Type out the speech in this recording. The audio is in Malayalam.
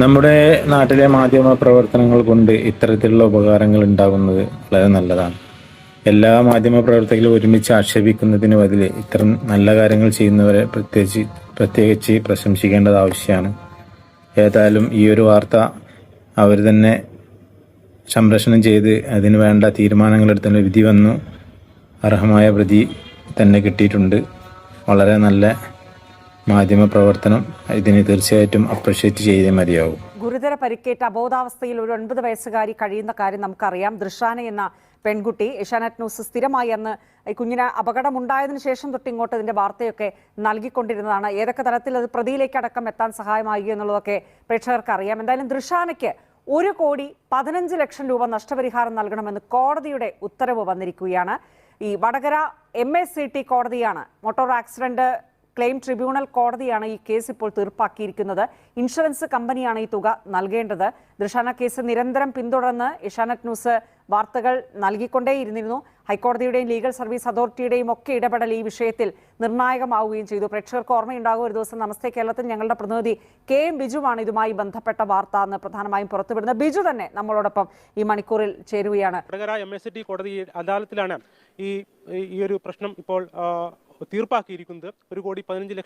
നമ്മുടെ നാട്ടിലെ മാധ്യമ പ്രവർത്തനങ്ങൾ കൊണ്ട് ഇത്തരത്തിലുള്ള ഉപകാരങ്ങൾ ഉണ്ടാകുന്നത് വളരെ നല്ലതാണ്. എല്ലാ മാധ്യമ പ്രവർത്തകരും ഒരുമിച്ച് ആക്ഷേപിക്കുന്നതിന് ബദല് ഇത്തരം നല്ല കാര്യങ്ങൾ ചെയ്യുന്നവരെ പ്രത്യേകിച്ച് പ്രശംസിക്കേണ്ടത് ആവശ്യമാണ്. ഏതായാലും ഈ ഒരു വാർത്ത അവർ തന്നെ സംപ്രേഷണം ചെയ്ത് അതിന് വേണ്ട തീരുമാനങ്ങളെടുത്തതിന് വിധി വന്നു. അർഹമായ പ്രതി തന്നെ കിട്ടിയിട്ടുണ്ട്. വളരെ നല്ല മാധ്യമ പ്രവർത്തനം. ഇതിന് തീർച്ചയായിട്ടും അപ്രിഷ്യേറ്റ് ചെയ്തേ മതിയാവും. ഗുരുതര പരിക്കേറ്റ അബോധാവസ്ഥയിൽ ഒരു 9 വയസ്സുകാരി കഴിയുന്ന കാര്യം നമുക്കറിയാം. ദൃഷാന എന്ന പെൺകുട്ടി ഏഷ്യാനെറ്റ് ന്യൂസ് സ്ഥിരമായി അന്ന് ഈ കുഞ്ഞിന് അപകടമുണ്ടായതിനു ശേഷം തൊട്ട് ഇങ്ങോട്ട് ഇതിന്റെ വാർത്തയൊക്കെ നൽകിക്കൊണ്ടിരുന്നതാണ്. ഏതൊക്കെ തലത്തിൽ അത് പ്രതിയിലേക്ക് അടക്കം എത്താൻ സഹായമായി എന്നുള്ളതൊക്കെ പ്രേക്ഷകർക്ക് അറിയാം. എന്തായാലും ദൃഷാനയ്ക്ക് 1,15,00,000 രൂപ നഷ്ടപരിഹാരം നൽകണമെന്ന് കോടതിയുടെ ഉത്തരവ് വന്നിരിക്കുകയാണ്. ഈ വടകര MACT കോടതിയാണ്, മോട്ടോർ ആക്സിഡന്റ് ക്ലെയിം ട്രിബ്യൂണൽ കോടതിയാണ് ഈ കേസ് ഇപ്പോൾ തീർപ്പാക്കിയിരിക്കുന്നത്. ഇൻഷുറൻസ് കമ്പനിയാണ് ഈ തുക നൽകേണ്ടത്. ദൃഷാന കേസ് നിരന്തരം പിന്തുടർന്ന് ഏഷ്യാനെറ്റ് ന്യൂസ് വാർത്തകൾ നൽകിക്കൊണ്ടേയിരുന്നിരുന്നു. ഹൈക്കോടതിയുടെയും ലീഗൽ സർവീസ് അതോറിറ്റിയുടെയും ഒക്കെ ഇടപെടൽ ഈ വിഷയത്തിൽ നിർണായകമാവുകയും ചെയ്തു. പ്രേക്ഷകർക്ക് ഓർമ്മയുണ്ടാകും, ഒരു ദിവസം നമസ്തേ കേരളത്തിൽ ഞങ്ങളുടെ പ്രതിനിധി KM ബിജുവാണ് ഇതുമായി ബന്ധപ്പെട്ട വാർത്ത എന്ന് പ്രധാനമായും പുറത്തുവിടുന്നത്. ബിജു തന്നെ നമ്മളോടൊപ്പം ഈ മണിക്കൂറിൽ ചേരുകയാണ്. MACT കോടതി അദാലത്തിലാണ് ഈ ഒരു പ്രശ്നം ഇപ്പോൾ തീർപ്പാക്കിയിരിക്കുന്നത്. 1,15,00,000